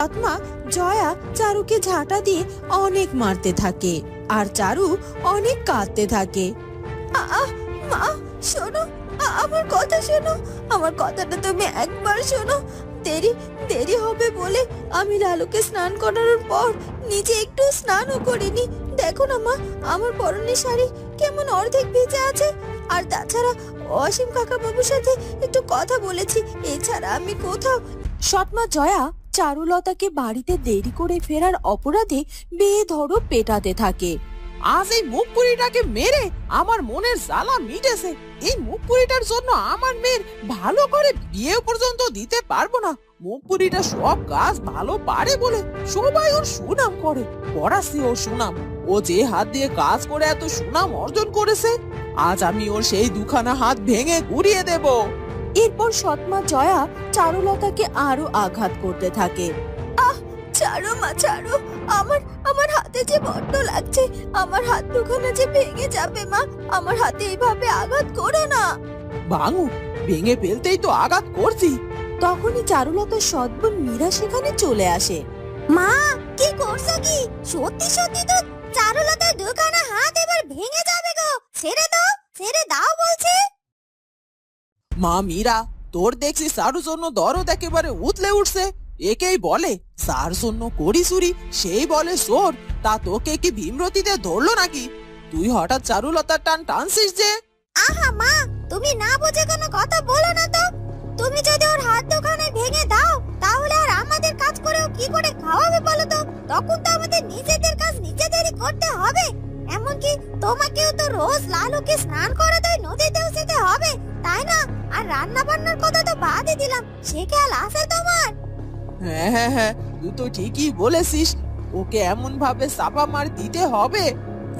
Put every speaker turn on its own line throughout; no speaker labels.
সৎমা জয়া চারুকে ঝাঁটা দিয়ে অনেক মারতে থাকে আর চারু অনেক কাঁদতে থাকে। মা শোনো, আমার কথা শোনো, আমার কথাটা তুমি একবার শোনো। দেরি দেরি হবে বলে আমি লালুকে স্নান করানোর পর নিজে একটু স্নানও করিনি। দেখো না মা, আমার পরনের শাড়ি কেমন অর্ধেক ভিজে আছে। আর তাছাড়া অসীম কাকা বাবুর সাথে একটু কথা বলেছি, এছাড়া আমি কোথাও। সৎমা জয়া চারুলতাকে বাড়িতে দেরি করে ফেরার অপরাধে বেধড়ক পেটাতে থাকে।
আজ এই মুখ পুরিটাকে মেরে আমার মনের জ্বালা মিটেছে। এই মুখ পুরিটার জন্য আমার মেয়ের ভালো করে বিয়ে পর্যন্ত দিতে পারবো না। মুখ পুরিটা সব কাজ ভালো পারে বলে সবাই ওর সুনাম করে, পড়াচ্ছি ওর সুনাম। ও যে হাত দিয়ে কাজ করে এত সুনাম অর্জন করেছে, আজ আমি ওর সেই দুখানা হাত ভেঙে গুড়িয়ে দেব।
এরপর সৎমা জয়া চারুলতাকে আরো আঘাত করতে থাকে। ছাড়ো মা, ছাড়ো, আমার আমার হাতে যে বড্ড লাগছে, আমার হাত দুখানা যে ভেঙে যাবে। মা, আমার হাতে এইভাবে আঘাত করো না।
ভাঙু, ভেঙে ফেলতেই তো আঘাত করছি।
তখনই চারুলতার সৎ বোন মীরা সেখানে চলে আসে। মা, কি করছো কি? সত্যি সত্যি তো চারুলতার দুখানা হাত এবার ভেঙে যাবে গো। ছেড়ে দাও, ছেড়ে দাও বলছে।
মা মীরা, তোর দেখছি সারুর জন্য দরদ একেবারে উতলে উঠছে। একেই বলে যার জন্য করি চুরি সেই বলে চোর। তা তোকে কি ভীমরতিতে ধরলো নাকি? তুই হঠাৎ চারুলতার টান টানছিস যে?
আহা মা, তুমি না বুঝে কোনো কথা বলো না তো। তুমি যদি ওর হাত দুখানা ভেঙে দাও, তাহলে আর আমাদের কাজ করেও কি করে খাওয়াবে বলো তো? তখন তো আমাদের নিজেদের কাজ নিজেদেরই করতে হবে। এমনকি তোমাকেও তো রোজ লালুকে স্নান করাতে নদীতেও যেতে হবে, তাই না? আর রান্না বান্নার কথা তো বাদই দিলাম, সে খেয়াল আছে তোমার?
হ্যাঁ হ্যাঁ হ্যাঁ, তুই তো ঠিকই বলেছিস। ওকে এমন ভাবে চাপা মার দিতে হবে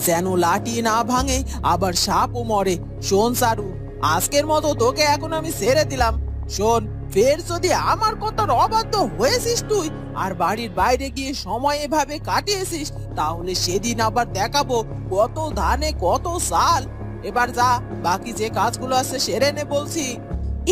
যেন লাঠি না ভাঙে আবার সাপও মরে। শোন সারু, আজকের মতো তোকে এখন আমি ছেড়ে দিলাম। শোন, ফের যদি আমার কথার অবাধ্য হয়েছিস তুই আর বাড়ির বাইরে গিয়ে সময় এভাবে কাটিয়েছিস, তাহলে সেদিন আবার দেখাবো কত ধানে কত চাল। এবার যা, বাকি যে কাজগুলো আছে সেরে নে বলছি।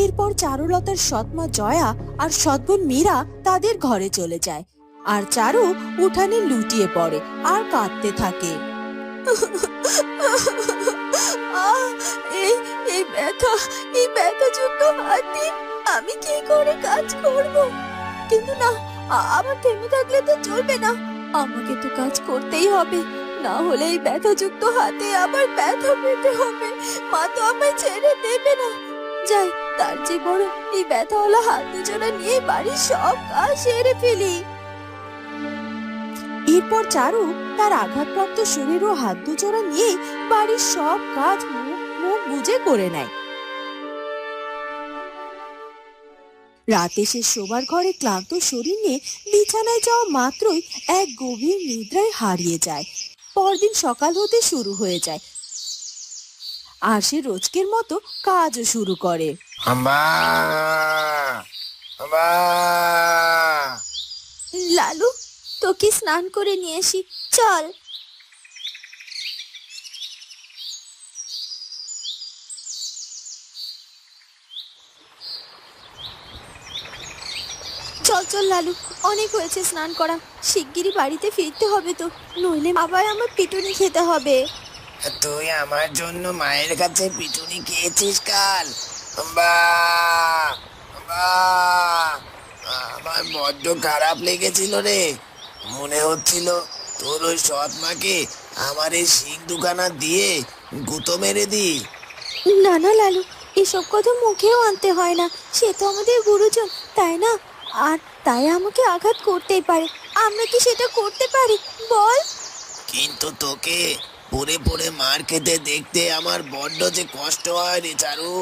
এরপর চারুলতার সৎমা জয়া আর সৎবোন মীরা তাদের ঘরে চলে যায় আর চারু উঠানে লুটিয়ে পড়ে আর কাঁদতে থাকে। এই ব্যথা, এই ব্যথাযুক্ত হাতে আমি কি করে কাজ করব? কিন্তু না, আমার থেমে থাকলে তো চলবে না, আমাকে তো কাজ করতেই হবে, না হলে এই ব্যথাযুক্ত হাতে আবার ব্যথা পেতে হবে। মা তো আমায় ছেড়ে দেবে না। যাই, তার যে বড় এই ব্যথাওয়ালা হাত দুজোড়া নিয়ে বাড়ির সব কাজ সেরে ফেলি। এরপর চারু তার আঘাতপ্রাপ্ত শরীর ও হাত দুজোড়া নিয়ে বাড়ির সব কাজ মুখ বুজে করে নেয়। রাতে সে শোবার ঘরে ক্লান্ত শরীর নিয়ে বিছানায় যাওয়া মাত্রই এক গভীর নিদ্রায় হারিয়ে যায়। পরদিন সকাল হতে শুরু হয়ে যায় আর সে রোজকের মতো কাজও শুরু করে। লালু, তোকে স্নান করে নিয়ে আসি, চল। চল চল লালু, অনেক হয়েছে স্নান করা, শিগগিরই বাড়িতে ফিরতে হবে তো, নইলে আবার আমার পিটুনি খেতে হবে।
তুই আমার জন্য মায়ের কাছে পিটুনি খেয়েছিস কাল? আমার বড্ড খারাপ লেগেছিল রে। মনে হচ্ছিল তোর ওই সৎ মাকে আমার এই শিং দুখানা দিয়ে গুঁতো মেরে দি।
না না লালু, এসব কথা মুখেও আনতে হয় না, সে তো আমাদের গুরুজন, তাই না? আর তাই আমাকে আঘাত করতেই পারে, আমরা কি সেটা করতে পারি বল?
কিন্তু তোকে পড়ে পড়ে মার খেতে দেখতে আমার বড্ড যে কষ্ট হয় রে চারু।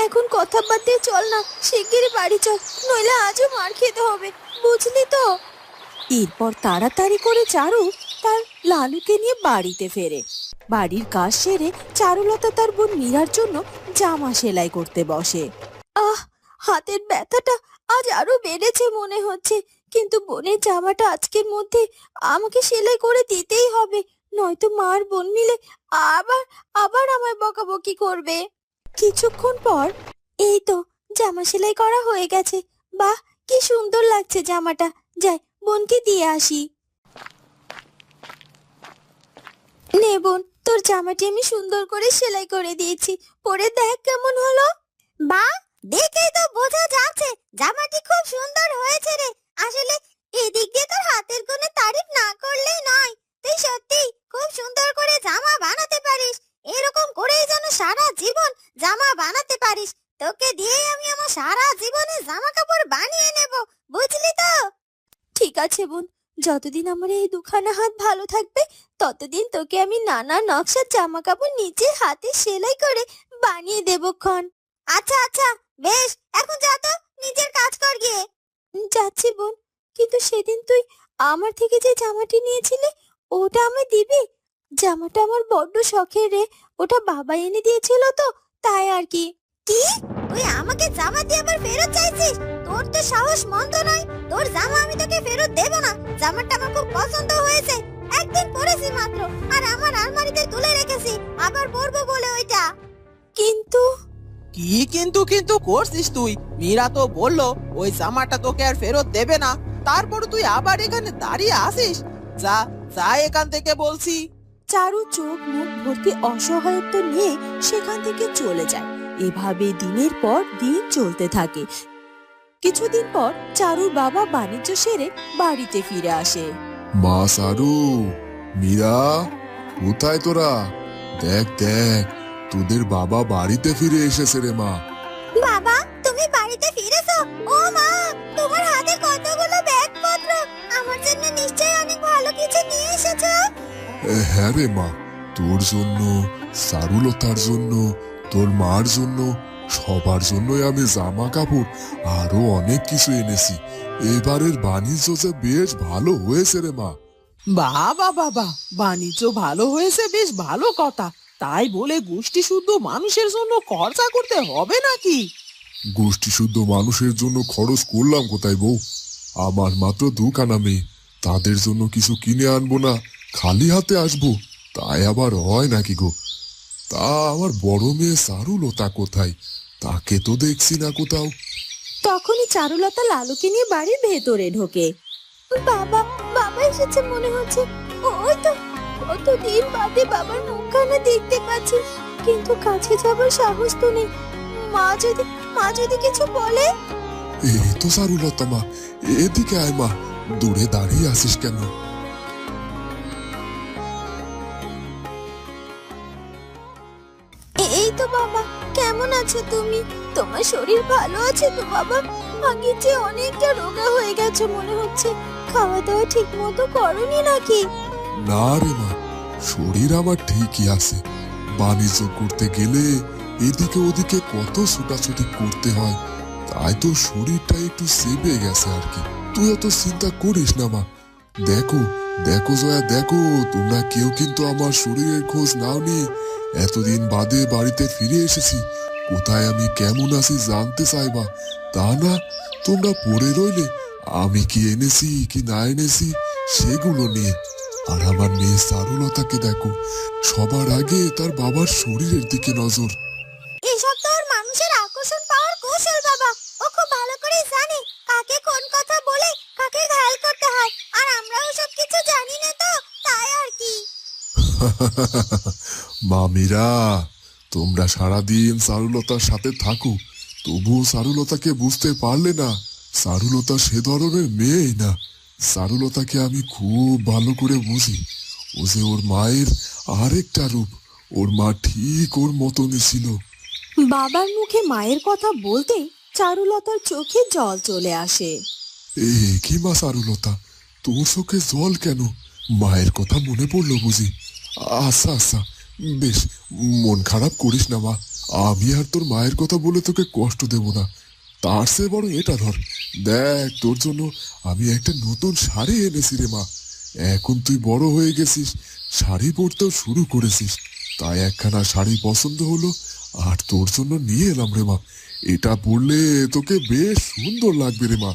এখন কথা বাদ দিয়ে চল না, শিগগিরই বাড়ি চল, নইলে আজও মার খেতে হবে, বুঝলি তো? এরপর তাড়াতাড়ি করে চারু তার লালুকে নিয়ে বাড়িতে ফেরে। বাড়ির কাজ সেরে চারুলতা তার বোন মীরার জন্য জামা সেলাই করতে বসে। হাতের ব্যথাটা আজ আরো বেড়েছে মনে হচ্ছে, কিন্তু বোনের জামাটা আজকের মধ্যে আমাকে সেলাই করে দিতেই হবে, নয়তো মার বোন মিলে আবার আবার আমায় বকাবকি করবে। কিছুক্ষণ পর এই তো জামা সেলাই করা হয়ে গেছে। বাহ, কি সুন্দর লাগছে জামাটা। যাই, বোনকে দিয়ে আসি। নে বোন, তোর জামাটি আমি সুন্দর করে সেলাই করে দিয়েছি, পরে দেখ কেমন হলো। বা, দেখেই তো বোঝা যাচ্ছে জামাটি খুব সুন্দর হয়েছে রে। আসলে এদিক দিয়ে তোর হাতের কোনো তারিফ না করলেই নয়। তুই সত্যি খুব সুন্দর করে জামা বানাতে পারিস। এরকম করেই যেন সারা জীবন জামা বানাতে পারিস। তোকে দিয়েই আমি আমার সারা জীবনে জামা কাপড় বানিয়ে নেব, বুঝলি তো? ঠিক আছে বোন, যতদিন আমার এই দুখানা হাত ভালো থাকবে ততদিন তোকে আমি নানা নকশার জামা কাপড় নিজে হাতে সেলাই করে বানিয়ে দেব ক্ষণ। আচ্ছা আচ্ছা, বেশ, এখন যা তো, নিজের কাজ কর গিয়ে। যাচ্ছি বোন, কিন্তু সেদিন তুই আমার থেকে যে জামাটি নিয়েছিলি ওটা আমায় দিবি? জামাটা আমার বড্ড শখের রে, ওটা বাবা এনে দিয়েছিল তো, তাই আর কি। কি, তুই আমাকে জামা দিয়ে আবার ফেরত চাইছিস? তোর তো সাহস মন্দ নয়, তোর জামা আমি তোকে ফেরত দেব না। জামাটা আমার খুব পছন্দ হয়েছে, একদিন পরেছি মাত্র, আর আমার আলমারিতে তুলে রেখেছি, আবার পরবো বলে ওইটা। কিন্তু
কি কিন্তু কিন্তু করছিস তুই? মীরা তো বললো ওই জামাটা তোকে আর ফেরত দেবে না, তারপর তুই আবার এখানে দাঁড়িয়ে আসিস। যা যা এখান থেকে বলছি।
চারু চোখ মুখ ভর্তি অসহায়ত্ব নিয়ে সেখান থেকে চলে যায়। এভাবে দিনের পর দিন চলতে থাকে। কিছুদিন পর চারুর বাবা বাণিজ্য সেরে বাড়িতে ফিরে আসে।
মা সারু, মীরা, কোথায় তোরা? দেখ দেখ, তোদের বাবা বাড়িতে ফিরে এসেছে রে মা।
বাবা, তুমি বাড়িতে ফিরেছো? ও মা, তোমার হাতে কতগুলো ব্যাগপত্র, আমার জন্য নিশ্চয়ই অনেক ভালো কিছু নিয়ে এসেছো।
হ্যাঁ রে মা, তোর জন্য, সারুলতার জন্য, তোর মার জন্য, সবার জন্যই আমি জামা কাপড় আরো অনেক কিছু এনেছি। এবারের বাণিজ্য যে বেশ ভালো হয়েছে রে মা।
বাবা বাবা, বাণিজ্য ভালো হয়েছে, বেশ ভালো কথা। তাই বলে গোষ্ঠী শুদ্ধ মানুষের জন্য খরচা করতে হবে নাকি?
গোষ্ঠী শুদ্ধ মানুষের জন্য খরচ করলাম কোথায় বউ? আমার মাত্র দুখানা মেয়ে, তাদের জন্য কিছু কিনে আনবো না, খালি হাতে আসবো? তাই আবার হয় নাকি গো? তা আমার বড় মেয়ে সারুলতা কোথায়? তাকে তো দেখছি না কোথাও।
তখনই চারুলতা লালুকে নিয়ে বাড়ির ভেতরে ঢোকে। বাবা, বাবা এসেছে মনে হচ্ছে। ওই তো, কতদিন বাদে বাবার মুখখানা দেখতে পাচ্ছি, কিন্তু কাছে যাবার সাহস তো নেই। মা যদি কিছু বলে?
এই তো সারুলতা মা, এদিকে আয় মা, দূরে দাঁড়িয়ে আসিস কেন?
এই তো বাবা, কেমন আছো তুমি? তোমার শরীর ভালো আছে তো বাবা? আগের চেয়ে অনেকটা রোগা হয়ে গেছে মনে হচ্ছে। খাওয়া দাওয়া ঠিক মতো করনি নাকি?
না রে মা, শরীর আমার ঠিকই আছে। বাণিজ্য করতে গেলে এদিকে ওদিকে কত ছুটাছুটি করতে হয়, তাই তো শরীরটা একটু সেবে গেছে আর কি। তুই অত চিন্তা করিস না মা। দেখো দেখো জয়া, দেখো, তোমরা কেউ কিন্তু আমার শরীরের খোঁজ নাওনি। এতদিন বাদে বাড়িতে ফিরে এসেছি, কোথায় আমি কেমন আছি জানতে চাইবা, তা না তোমরা পড়ে রইলে আমি কি এনেছি কি না এনেছি সেগুলো নিয়ে। আর আমার মেয়ে সারুলতাকে দেখো, সবার আগে তার বাবার শরীরের দিকে নজর।
এসব তো ওর মানুষের আকর্ষণ পাওয়ার কৌশল বাবা। ও খুব ভালো করে জানে কাকে কোন কথা বলে কাকে ঘায়াল করতে হয়, আর আমরা ওসব কিছু জানি না তো, তাই আর কি।
মামিরা, তোমরা সারাদিন সারুলতার সাথে থাকো, তবুও সারুলতাকে বুঝতে পারলে না। সারুলতা সে ধরনের মেয়েই না। সারুলতাকে আমি খুব ভালো করে বুঝি। ও যে ওর মায়ের আরেকটা রূপ। ওর মা ঠিক ওর মতনই ছিল।
বাবার মুখে মায়ের কথা বলতেই চারুলতার চোখে জল চলে আসে।
কি মা সারুলতা, তোর চোখে জল কেন? মায়ের কথা মনে পড়লো বুঝি? আচ্ছা আচ্ছা, বেশ, মন খারাপ করিস না মা। আমি আর তোর মায়ের কথা বলে তোকে কষ্ট দেব না। তার চেয়ে বড় এটা ধর, দেখ তোর জন্য আমি একটা নতুন শাড়ি এনেছি রে মা। এখন তুই বড় হয়ে গেছিস, শাড়ি পরতেও শুরু করেছিস, তাই একখানা শাড়ি পছন্দ হলো আর তোর জন্য নিয়ে এলাম রে মা। এটা পরলে তোকে বেশ সুন্দর লাগবে রে মা।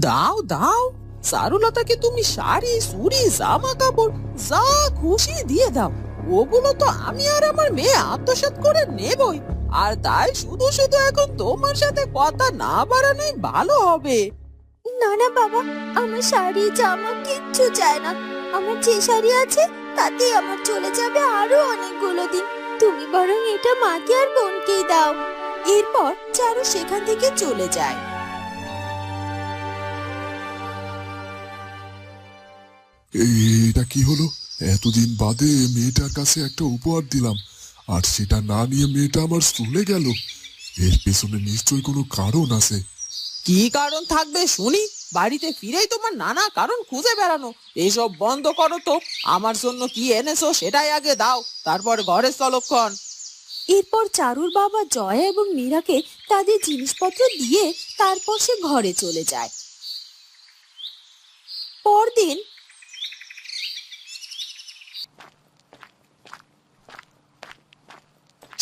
দাও দাও, চারুলতাকে তুমি শাড়ি চুড়ি জামা কাপড় যা খুশি দিয়ে দাও। ওগুলো তো আমি আর আমার মেয়ে আত্মসাৎ করে নেবই। আর তাই শুধু শুধু এখন তোমার সাথে কথা না বাড়ানোই ভালো হবে।
না না বাবা, আমার শাড়ি জামা কিচ্ছু চাই না। আমার যে শাড়ি আছে তাতেই আমার চলে যাবে আরো অনেকগুলো দিন। তুমি বরং এটা মাকে আর বোনকেই দাও। এরপর চারু সেখান থেকে চলে যায়।
এটা কি হলো? এতদিন বাদে মেয়েটার কাছে একটা উপহার দিলাম, আর সেটা না নিয়ে মেয়েটা আমার চলে গেল। এর পেছনে নিশ্চয়ই কোনো কারণ আছে।
কি কারণ থাকবে শুনি? বাড়িতে ফিরেই তোমার নানা কারণ খুঁজে বেড়ানো। এসব বন্ধ করো তো। আমার জন্য কি এনেছো সেটাই আগে দাও, তারপর ঘরে চলক্ষণ।
এরপর চারুর বাবা জয়া এবং মীরাকে তাদের জিনিসপত্র দিয়ে তারপর সে ঘরে চলে যায়। পরদিন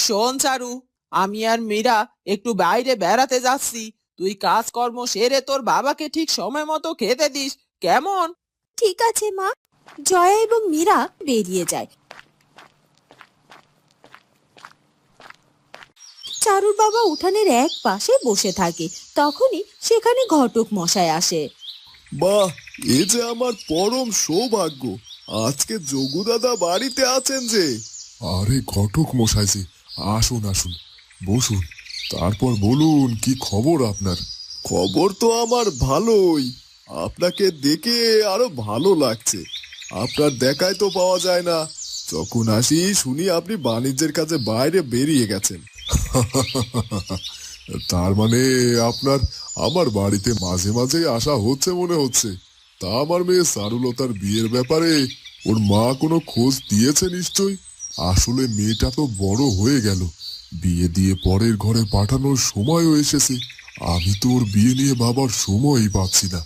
শোন চারু, আমি আর মীরা একটু বাইরে বেড়াতে যাচ্ছি। তুই কাজকর্ম সেরে তোর বাবাকে ঠিক সময় মতো খেতে দিস, কেমন?
ঠিক আছে মা। জয়া এবং মীরা বেরিয়ে যায়। চারুর বাবা উঠানের এক পাশে বসে থাকে। তখনই সেখানে ঘটক মশাই আসে।
বাহ, এ যে আমার পরম সৌভাগ্য। আজকে যোগু দাদা বাড়িতে আছেন যে।
আরে ঘটক মশাই যে, আসুন আসুন, বসুন। তারপর বলুন, কি খবর আপনার?
খবর তো আমার ভালোই। আপনাকে দেখে আরো ভালো লাগছে। আপনার দেখাই তো পাওয়া যায় না। যখন আসি শুনি আপনি বাণিজ্যের কাজে বাইরে বেরিয়ে গেছেন।
তার মানে আপনার আমার বাড়িতে মাঝে মাঝে আসা হচ্ছে মনে হচ্ছে। তা আমার মেয়ে চারুলতার বিয়ের ব্যাপারে ওর মা কোনো খোঁজ দিয়েছে নিশ্চয়? আসলে মেয়েটা তো বড় হয়ে গেল, বিয়ে দিয়ে পরের ঘরে পাঠানোর সময়ও এসেছে। আমি তো ওর বিয়ে নিয়ে ভাবার সময়ই পাচ্ছি না।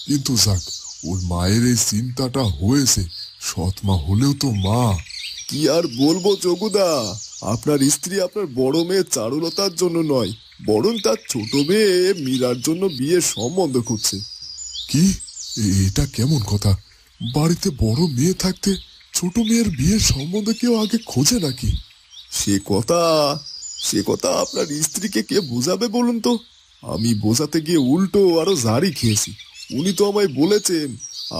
কিন্তু যাক, ওর মায়ের এই চিন্তাটা হয়েছে। সৎমা হলেও তো মা।
কি আর বলবো যোগুদা, আপনার স্ত্রী আপনার বড় মেয়ে চারুলতার জন্য নয়, বরং তার ছোট মেয়ে মীরার জন্য বিয়ের সম্বন্ধ খুঁজছে।
কি? এটা কেমন কথা? বাড়িতে বড় মেয়ে থাকতে ছোট মেয়ের বিয়ের সম্বন্ধে কেউ আগে খোঁজে নাকি?
সে কথা আপনার স্ত্রীকে কে বোঝাবে বলুন তো? আমি বোঝাতে গিয়ে উল্টো আরো জারি খেয়েছি। উনি তো আমায় বলেছেন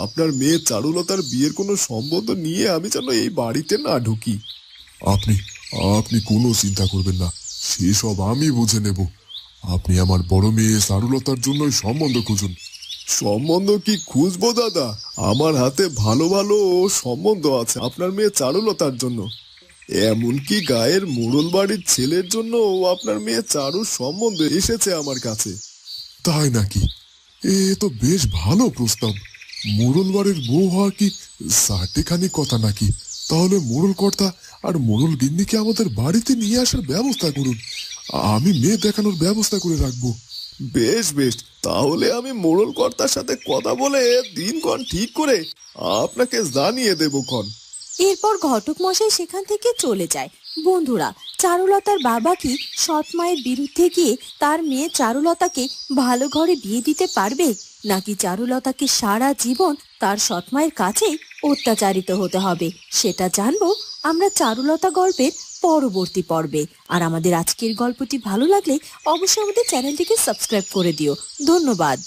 আপনার মেয়ে চারুলতার বিয়ের কোনো সম্বন্ধ নিয়ে আমি যেন এই বাড়িতে না ঢুকি।
আপনি আপনি কোনো চিন্তা করবেন না, সেসব আমি বুঝে নেব। আপনি আমার বড় মেয়ে চারুলতার জন্যই সম্বন্ধ খুঁজুন।
সম্বন্ধ কি খুঁজবো দাদা? আমার হাতে ভালো ভালো সম্বন্ধ আছে আপনার মেয়ে চারুলতার জন্য। এমনকি গায়ের মোড়ল বাড়ির ছেলের জন্য আপনার মেয়ে চারুর সম্বন্ধ এসেছে আমার কাছে।
তাই নাকি? এ তো বেশ ভালো প্রস্তাব। মোড়ল বাড়ির বউ হওয়া কি চারটেখানি কথা নাকি? তাহলে মোড়ল কর্তা আর মোড়ল গিন্নিকে আমাদের বাড়িতে নিয়ে আসার ব্যবস্থা করুন। আমি মেয়ে দেখানোর ব্যবস্থা করে রাখবো।
বেশ বেশ, তাহলে আমি মোড়ল কর্তার সাথে কথা বলে দিনক্ষণ ঠিক করে আপনাকে জানিয়ে দেবো ক্ষণ।
এরপর ঘটক মশাই সেখান থেকে চলে যায়। বন্ধুরা, চারুলতার বাবা কি সৎ মায়ের বিরুদ্ধে গিয়ে তার মেয়ে চারুলতাকে ভালো ঘরে বিয়ে দিতে পারবে, নাকি চারুলতাকে সারা জীবন তার সৎ মায়ের কাছেই অত্যাচারিত হতে হবে? সেটা জানবো আমরা চারুলতা গল্পের পরবর্তী পর্বে। আর আমাদের আজকের গল্পটি ভালো লাগলে অবশ্যই আমাদের চ্যানেলটিকে সাবস্ক্রাইব করে দিও। ধন্যবাদ।